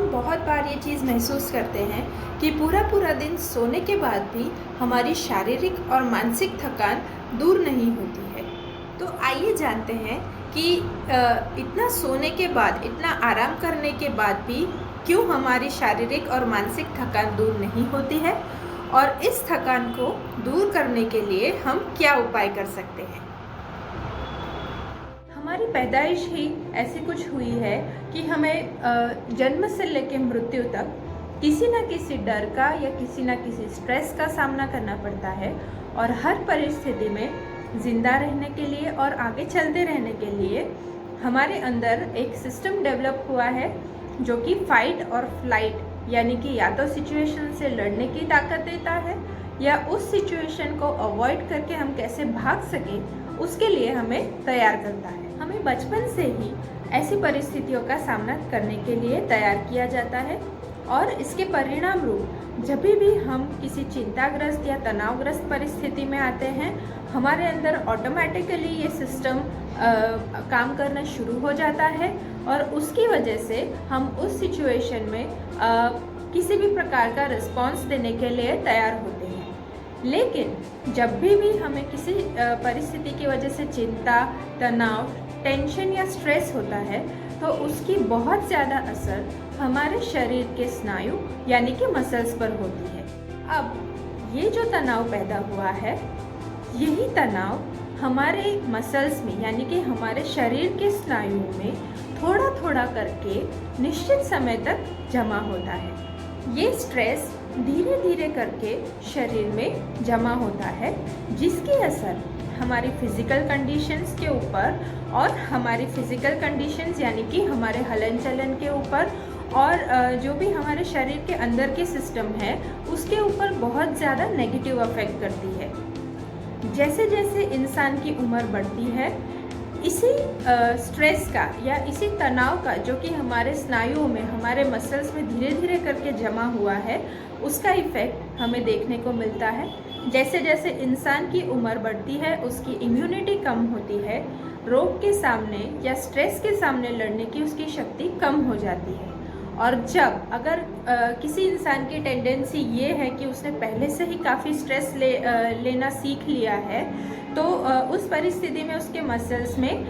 हम बहुत बार ये चीज़ महसूस करते हैं कि पूरा पूरा दिन सोने के बाद भी हमारी शारीरिक और मानसिक थकान दूर नहीं होती है। तो आइए जानते हैं कि इतना सोने के बाद, इतना आराम करने के बाद भी क्यों हमारी शारीरिक और मानसिक थकान दूर नहीं होती है, और इस थकान को दूर करने के लिए हम क्या उपाय कर सकते हैं। हमारी पैदाइश ही ऐसी कुछ हुई है कि हमें जन्म से लेकर मृत्यु तक किसी न किसी डर का या किसी न किसी स्ट्रेस का सामना करना पड़ता है, और हर परिस्थिति में ज़िंदा रहने के लिए और आगे चलते रहने के लिए हमारे अंदर एक सिस्टम डेवलप हुआ है जो कि फाइट और फ्लाइट, यानी कि या तो सिचुएशन से लड़ने की ताकत देता है या उस सिचुएशन को अवॉइड करके हम कैसे भाग सकें उसके लिए हमें तैयार करता है। हमें बचपन से ही ऐसी परिस्थितियों का सामना करने के लिए तैयार किया जाता है, और इसके परिणाम रूप जब भी हम किसी चिंताग्रस्त या तनावग्रस्त परिस्थिति में आते हैं, हमारे अंदर ऑटोमेटिकली ये सिस्टम काम करना शुरू हो जाता है, और उसकी वजह से हम उस सिचुएशन में किसी भी प्रकार का रिस्पॉन्स देने के लिए तैयार होते हैं। लेकिन जब भी हमें किसी परिस्थिति की वजह से चिंता, तनाव, टेंशन या स्ट्रेस होता है, तो उसकी बहुत ज़्यादा असर हमारे शरीर के स्नायु यानी कि मसल्स पर होती है। अब ये जो तनाव पैदा हुआ है, यही तनाव हमारे मसल्स में यानी कि हमारे शरीर के स्नायुओं में थोड़ा थोड़ा करके निश्चित समय तक जमा होता है। ये स्ट्रेस धीरे धीरे करके शरीर में जमा होता है, जिसकी असर हमारी फिज़िकल कंडीशंस के ऊपर और हमारी फिज़िकल कंडीशंस यानी कि हमारे हलन चलन के ऊपर और जो भी हमारे शरीर के अंदर के सिस्टम है उसके ऊपर बहुत ज़्यादा नेगेटिव अफेक्ट करती है। जैसे जैसे इंसान की उम्र बढ़ती है, इसी स्ट्रेस का या इसी तनाव का जो कि हमारे स्नायुओं में, हमारे मसल्स में धीरे धीरे करके जमा हुआ है, उसका इफ़ेक्ट हमें देखने को मिलता है। जैसे जैसे इंसान की उम्र बढ़ती है, उसकी इम्यूनिटी कम होती है, रोग के सामने या स्ट्रेस के सामने लड़ने की उसकी शक्ति कम हो जाती है। और जब अगर किसी इंसान की टेंडेंसी ये है कि उसने पहले से ही काफ़ी स्ट्रेस लेना सीख लिया है, तो उस परिस्थिति में उसके मसल्स में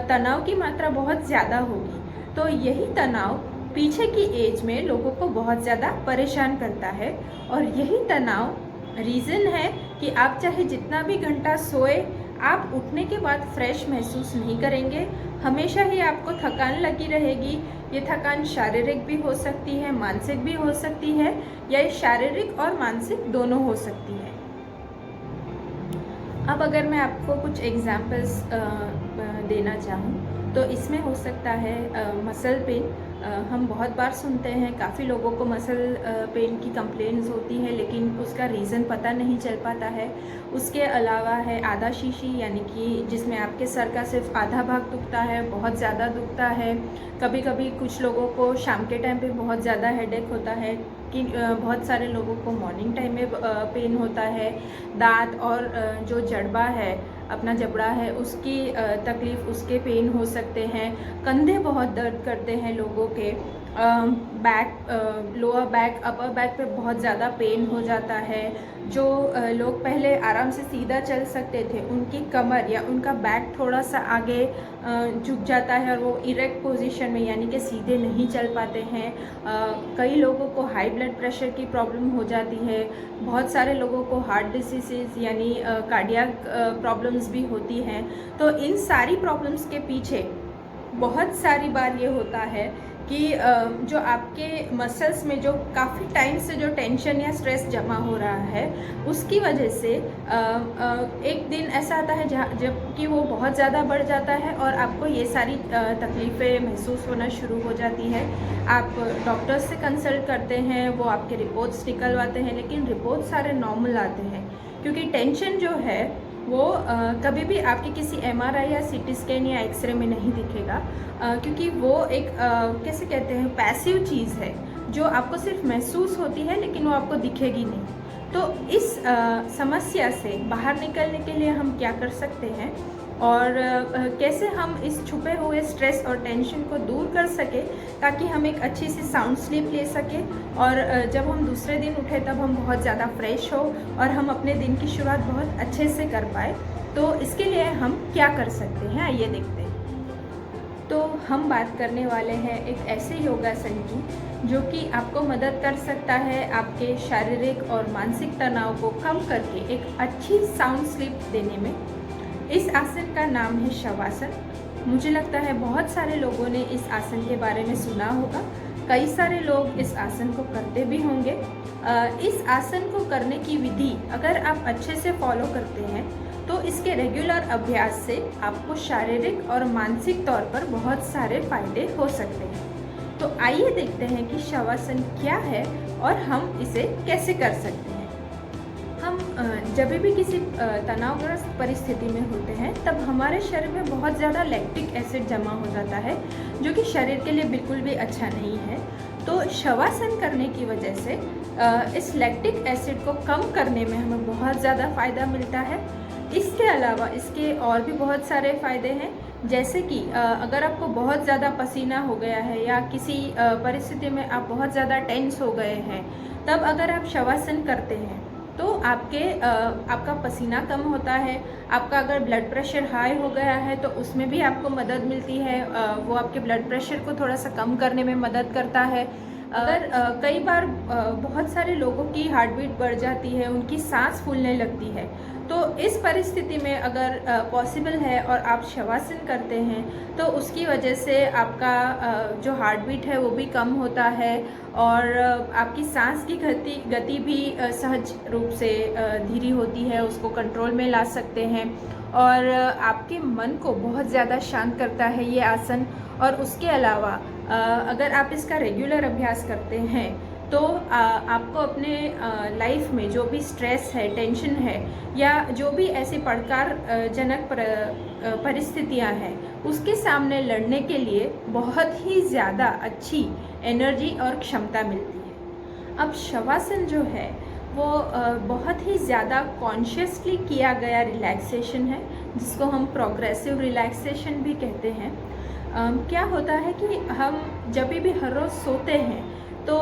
तनाव की मात्रा बहुत ज़्यादा होगी। तो यही तनाव पीछे की एज में लोगों को बहुत ज़्यादा परेशान करता है, और यही तनाव रीज़न है कि आप चाहे जितना भी घंटा सोए, आप उठने के बाद फ्रेश महसूस नहीं करेंगे। हमेशा ही आपको थकान लगी रहेगी। ये थकान शारीरिक भी हो सकती है, मानसिक भी हो सकती है, या ये शारीरिक और मानसिक दोनों हो सकती है। अब अगर मैं आपको कुछ एग्जांपल्स देना चाहूँ तो इसमें हो सकता है मसल पेन। हम बहुत बार सुनते हैं, काफ़ी लोगों को मसल पेन की कंप्लेंट्स होती है, लेकिन उसका रीज़न पता नहीं चल पाता है। उसके अलावा है आधा शीशी, यानी कि जिसमें आपके सर का सिर्फ आधा भाग दुखता है, बहुत ज़्यादा दुखता है। कभी कभी कुछ लोगों को शाम के टाइम पे बहुत ज़्यादा हेडेक होता है, कि बहुत सारे लोगों को मॉर्निंग टाइम में पेन होता है। दांत और जो जड़बा है, अपना जबड़ा है, उसकी तकलीफ़, उसके पेन हो सकते हैं। कंधे बहुत दर्द करते हैं लोगों के। Back, lower back, upper back पे बहुत ज़्यादा पेन हो जाता है। जो लोग पहले आराम से सीधा चल सकते थे, उनकी कमर या उनका बैक थोड़ा सा आगे झुक जाता है, और वो इरेक्ट पोजीशन में यानी कि सीधे नहीं चल पाते हैं। कई लोगों को हाई ब्लड प्रेशर की प्रॉब्लम हो जाती है। बहुत सारे लोगों को हार्ट डिसीज़ यानी कार्डियक प्रॉब्लम्स भी होती हैं। तो इन सारी प्रॉब्लम्स के पीछे बहुत सारी बार ये होता है कि जो आपके मसल्स में जो काफ़ी टाइम से जो टेंशन या स्ट्रेस जमा हो रहा है, उसकी वजह से एक दिन ऐसा आता है जब कि वो बहुत ज़्यादा बढ़ जाता है, और आपको ये सारी तकलीफ़ें महसूस होना शुरू हो जाती है। आप डॉक्टर्स से कंसल्ट करते हैं, वो आपके रिपोर्ट्स निकलवाते हैं, लेकिन रिपोर्ट सारे नॉर्मल आते हैं, क्योंकि टेंशन जो है वो कभी भी आपके किसी एमआरआई या सीटी स्कैन या एक्सरे में नहीं दिखेगा, क्योंकि वो एक कैसे कहते हैं, पैसिव चीज़ है जो आपको सिर्फ महसूस होती है, लेकिन वो आपको दिखेगी नहीं। तो इस समस्या से बाहर निकलने के लिए हम क्या कर सकते हैं और कैसे हम इस छुपे हुए स्ट्रेस और टेंशन को दूर कर सके ताकि हम एक अच्छी सी साउंड स्लीप ले सकें और जब हम दूसरे दिन उठे तब हम बहुत ज़्यादा फ्रेश हो और हम अपने दिन की शुरुआत बहुत अच्छे से कर पाए। तो इसके लिए हम क्या कर सकते हैं, आइए देखते हैं। तो हम बात करने वाले हैं एक ऐसे योगासन की जो कि आपको मदद कर सकता है आपके शारीरिक और मानसिक तनाव को कम करके एक अच्छी साउंड स्लीप देने में। इस आसन का नाम है शवासन। मुझे लगता है बहुत सारे लोगों ने इस आसन के बारे में सुना होगा, कई सारे लोग इस आसन को करते भी होंगे। इस आसन को करने की विधि अगर आप अच्छे से फॉलो करते हैं तो इसके रेगुलर अभ्यास से आपको शारीरिक और मानसिक तौर पर बहुत सारे फायदे हो सकते हैं। तो आइए देखते हैं कि शवासन क्या है और हम इसे कैसे कर सकते हैं। हम जब भी किसी तनावग्रस्त परिस्थिति में होते हैं तब हमारे शरीर में बहुत ज़्यादा लैक्टिक एसिड जमा हो जाता है जो कि शरीर के लिए बिल्कुल भी अच्छा नहीं है। तो शवासन करने की वजह से इस लैक्टिक एसिड को कम करने में हमें बहुत ज़्यादा फ़ायदा मिलता है। इसके अलावा इसके और भी बहुत सारे फ़ायदे हैं, जैसे कि अगर आपको बहुत ज़्यादा पसीना हो गया है या किसी परिस्थिति में आप बहुत ज़्यादा टेंस हो गए हैं, तब अगर आप शवासन करते हैं तो आपका पसीना कम होता है। आपका अगर ब्लड प्रेशर हाई हो गया है तो उसमें भी आपको मदद मिलती है, वो आपके ब्लड प्रेशर को थोड़ा सा कम करने में मदद करता है। अगर कई बार बहुत सारे लोगों की हार्ट बीट बढ़ जाती है, उनकी सांस फूलने लगती है, तो इस परिस्थिति में अगर पॉसिबल है और आप शवासन करते हैं तो उसकी वजह से आपका जो हार्ट बीट है वो भी कम होता है और आपकी सांस की गति भी सहज रूप से धीरी होती है, उसको कंट्रोल में ला सकते हैं और आपके मन को बहुत ज़्यादा शांत करता है ये आसन। और उसके अलावा अगर आप इसका रेगुलर अभ्यास करते हैं तो आपको अपने लाइफ में जो भी स्ट्रेस है, टेंशन है या जो भी ऐसी पड़कारजनक परिस्थितियां हैं उसके सामने लड़ने के लिए बहुत ही ज़्यादा अच्छी एनर्जी और क्षमता मिलती है। अब शवासन जो है वो बहुत ही ज़्यादा कॉन्शियसली किया गया रिलैक्सेशन है जिसको हम प्रोग्रेसिव रिलैक्सेशन भी कहते हैं। क्या होता है कि हम जब भी हर रोज़ सोते हैं तो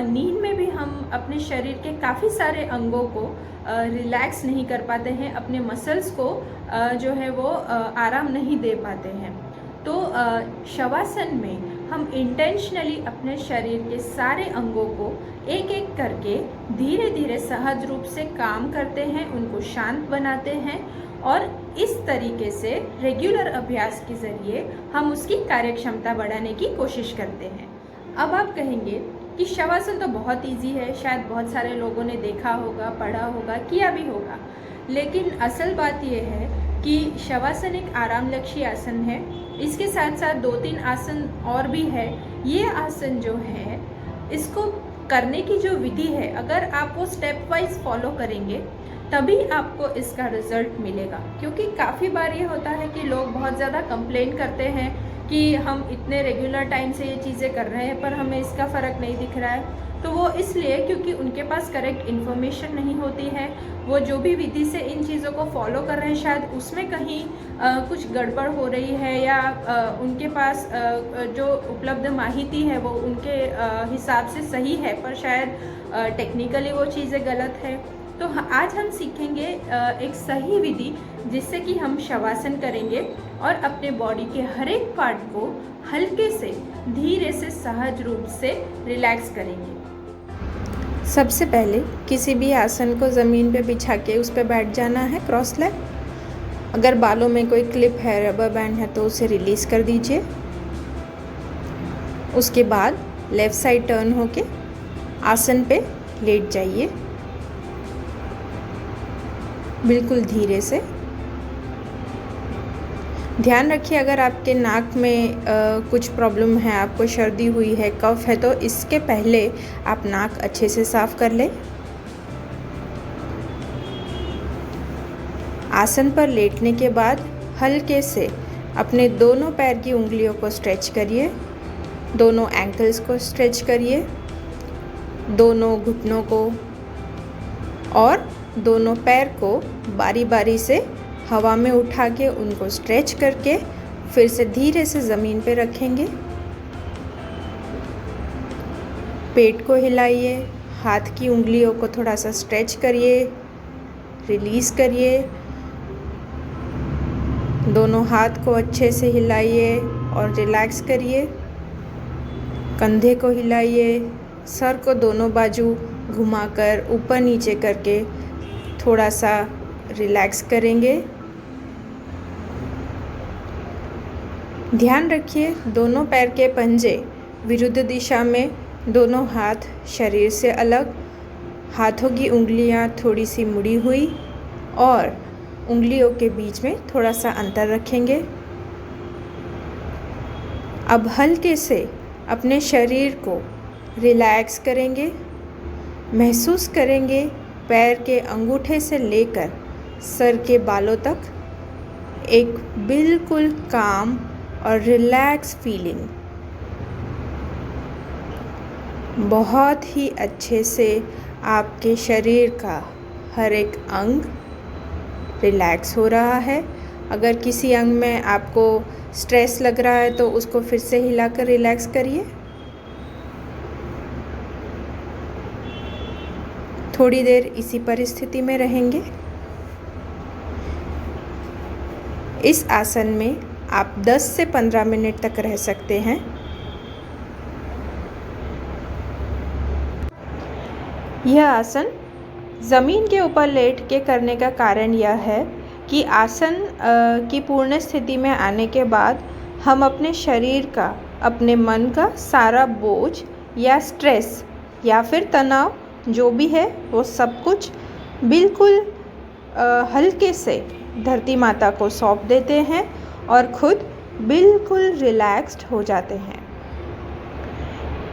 नींद में भी हम अपने शरीर के काफ़ी सारे अंगों को रिलैक्स नहीं कर पाते हैं, अपने मसल्स को जो है वो आराम नहीं दे पाते हैं। तो शवासन में हम इंटेंशनली अपने शरीर के सारे अंगों को एक एक करके धीरे धीरे सहज रूप से काम करते हैं, उनको शांत बनाते हैं और इस तरीके से रेगुलर अभ्यास के ज़रिए हम उसकी कार्यक्षमता बढ़ाने की कोशिश करते हैं। अब आप कहेंगे कि शवासन तो बहुत इजी है, शायद बहुत सारे लोगों ने देखा होगा, पढ़ा होगा, किया भी होगा, लेकिन असल बात यह है कि शवासन एक आरामलक्षी आसन है। इसके साथ साथ 2-3 आसन और भी है। ये आसन जो है इसको करने की जो विधि है, अगर आप वो स्टेप वाइज फॉलो करेंगे तभी आपको इसका रिजल्ट मिलेगा। क्योंकि काफ़ी बार ये होता है कि लोग बहुत ज़्यादा कंप्लेन करते हैं कि हम इतने रेगुलर टाइम से ये चीज़ें कर रहे हैं पर हमें इसका फ़र्क नहीं दिख रहा है। तो वो इसलिए क्योंकि उनके पास करेक्ट इन्फॉर्मेशन नहीं होती है। वो जो भी विधि से इन चीज़ों को फॉलो कर रहे हैं शायद उसमें कहीं कुछ गड़बड़ हो रही है या उनके पास जो उपलब्ध माहिती है वो उनके हिसाब से सही है पर शायद टेक्निकली वो चीज़ें गलत है। तो आज हम सीखेंगे एक सही विधि जिससे कि हम शवासन करेंगे और अपने बॉडी के हर एक पार्ट को हल्के से धीरे से सहज रूप से रिलैक्स करेंगे। सबसे पहले किसी भी आसन को ज़मीन पे बिछा के उस पर बैठ जाना है क्रॉस लेग। अगर बालों में कोई क्लिप है, रबर बैंड है तो उसे रिलीज़ कर दीजिए। उसके बाद लेफ़्ट साइड टर्न होके आसन पे लेट जाइए बिल्कुल धीरे से। ध्यान रखिए अगर आपके नाक में कुछ प्रॉब्लम है, आपको सर्दी हुई है, कफ है, तो इसके पहले आप नाक अच्छे से साफ कर लें। आसन पर लेटने के बाद हल्के से अपने दोनों पैर की उंगलियों को स्ट्रेच करिए, दोनों एंकल्स को स्ट्रेच करिए, दोनों घुटनों को और दोनों पैर को बारी बारी से हवा में उठा के उनको स्ट्रेच करके फिर से धीरे से ज़मीन पे रखेंगे। पेट को हिलाइए, हाथ की उंगलियों को थोड़ा सा स्ट्रेच करिए, रिलीज़ करिए। दोनों हाथ को अच्छे से हिलाइए और रिलैक्स करिए। कंधे को हिलाइए, सर को दोनों बाजू घुमाकर ऊपर नीचे करके थोड़ा सा रिलैक्स करेंगे। ध्यान रखिए दोनों पैर के पंजे विरुद्ध दिशा में, दोनों हाथ शरीर से अलग, हाथों की उंगलियां थोड़ी सी मुड़ी हुई और उंगलियों के बीच में थोड़ा सा अंतर रखेंगे। अब हल्के से अपने शरीर को रिलैक्स करेंगे। महसूस करेंगे पैर के अंगूठे से लेकर सर के बालों तक एक बिल्कुल काम और रिलैक्स फीलिंग। बहुत ही अच्छे से आपके शरीर का हर एक अंग रिलैक्स हो रहा है। अगर किसी अंग में आपको स्ट्रेस लग रहा है तो उसको फिर से हिलाकर रिलैक्स करिए। थोड़ी देर इसी परिस्थिति में रहेंगे। इस आसन में आप 10 से 15 मिनट तक रह सकते हैं। यह आसन ज़मीन के ऊपर लेट के करने का कारण यह है कि आसन की पूर्ण स्थिति में आने के बाद हम अपने शरीर का, अपने मन का सारा बोझ या स्ट्रेस या फिर तनाव जो भी है वो सब कुछ बिल्कुल हल्के से धरती माता को सौंप देते हैं और खुद बिल्कुल रिलैक्स्ड हो जाते हैं।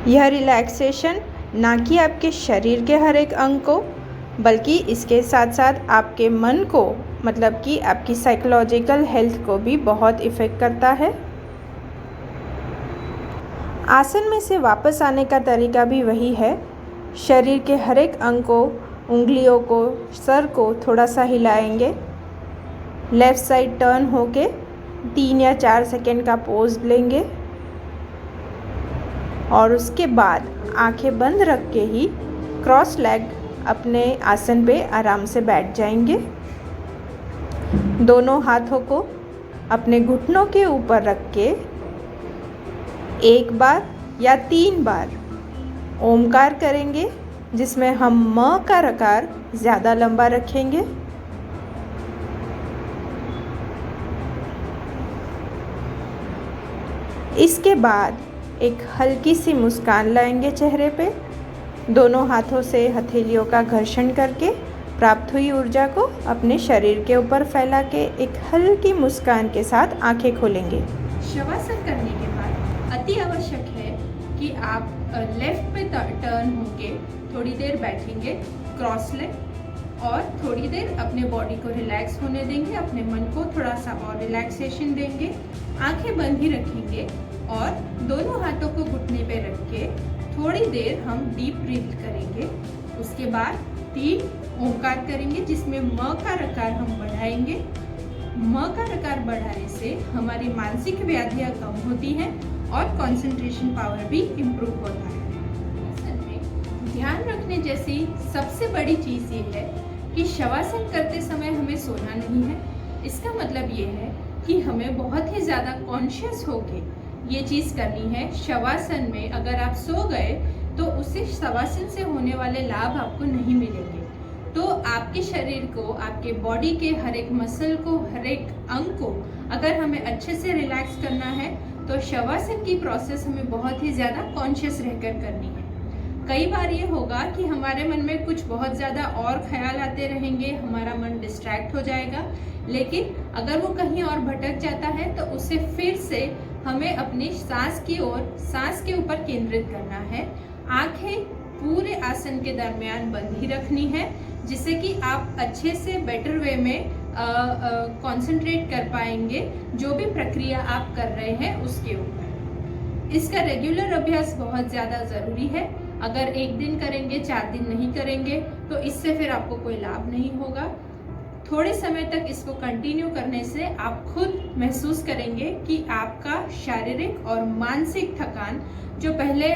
यह रिलैक्सेशन ना कि आपके शरीर के हर एक अंग को, बल्कि इसके साथ साथ आपके मन को, मतलब कि आपकी साइकोलॉजिकल हेल्थ को भी बहुत इफ़ेक्ट करता है। आसन में से वापस आने का तरीका भी वही है। शरीर के हर एक अंग को, उंगलियों को, सर को थोड़ा सा हिलाएंगे। लेफ़्ट साइड टर्न होके 3 या 4 सेकेंड का पोज लेंगे और उसके बाद आंखें बंद रख के ही क्रॉस लेग अपने आसन पे आराम से बैठ जाएंगे। दोनों हाथों को अपने घुटनों के ऊपर रख के 1 बार या 3 बार ओमकार करेंगे, जिसमें हम म का रकार ज़्यादा लंबा रखेंगे। इसके बाद एक हल्की सी मुस्कान लाएंगे चेहरे पे। दोनों हाथों से हथेलियों का घर्षण करके प्राप्त हुई ऊर्जा को अपने शरीर के ऊपर फैला के एक हल्की मुस्कान के साथ आंखें खोलेंगे। शवासन करने के बाद अति आवश्यक है कि आप लेफ्ट पे टर्न होके थोड़ी देर बैठेंगे क्रॉस लेग और थोड़ी देर अपने बॉडी को रिलैक्स होने देंगे, अपने मन को थोड़ा सा और रिलैक्सेशन देंगे। आंखें बंद ही रखेंगे और दोनों हाथों को घुटने पे रख के थोड़ी देर हम डीप ब्रीथ करेंगे। उसके बाद 3 ओंकार करेंगे, जिसमें म का रकार हम बढ़ाएंगे। म का रकार बढ़ाने से हमारी मानसिक व्याधियाँ कम होती हैं और कंसंट्रेशन पावर भी इम्प्रूव होता है। असल में ध्यान रखने जैसी सबसे बड़ी चीज़ ये है कि शवासन करते समय हमें सोना नहीं है। इसका मतलब ये है कि हमें बहुत ही ज़्यादा कॉन्शियस होके ये चीज़ करनी है। शवासन में अगर आप सो गए तो उससे शवासन से होने वाले लाभ आपको नहीं मिलेंगे। तो आपके शरीर को, आपके बॉडी के हर एक मसल को, हर एक अंग को अगर हमें अच्छे से रिलैक्स करना है तो शवासन की प्रोसेस हमें बहुत ही ज़्यादा कॉन्शियस रहकर करनी है। कई बार ये होगा कि हमारे मन में कुछ बहुत ज़्यादा और ख्याल आते रहेंगे, हमारा मन डिस्ट्रैक्ट हो जाएगा, लेकिन अगर वो कहीं और भटक जाता है तो उससे फिर से हमें अपनी सांस की ओर, सांस के ऊपर केंद्रित करना है। आंखें पूरे आसन के दरमियान बंद ही रखनी है, जिससे कि आप अच्छे से बेटर वे में कंसंट्रेट कर पाएंगे जो भी प्रक्रिया आप कर रहे हैं उसके ऊपर। इसका रेगुलर अभ्यास बहुत ज़्यादा ज़रूरी है। अगर 1 दिन करेंगे, 4 दिन नहीं करेंगे तो इससे फिर आपको कोई लाभ नहीं होगा। थोड़े समय तक इसको कंटिन्यू करने से आप खुद महसूस करेंगे कि आपका शारीरिक और मानसिक थकान जो पहले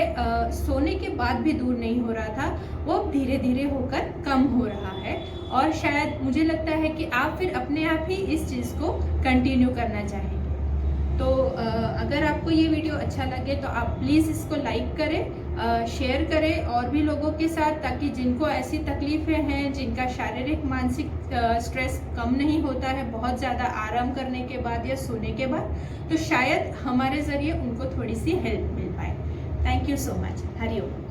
सोने के बाद भी दूर नहीं हो रहा था, वो धीरे धीरे होकर कम हो रहा है। और शायद मुझे लगता है कि आप फिर अपने आप ही इस चीज़ को कंटिन्यू करना चाहेंगे। तो अगर आपको ये वीडियो अच्छा लगे तो आप प्लीज़ इसको लाइक करें, शेयर करें और भी लोगों के साथ, ताकि जिनको ऐसी तकलीफ़ें हैं, जिनका शारीरिक मानसिक स्ट्रेस कम नहीं होता है बहुत ज़्यादा आराम करने के बाद या सोने के बाद, तो शायद हमारे ज़रिए उनको थोड़ी सी हेल्प मिल पाए। Thank you so much. Hariom.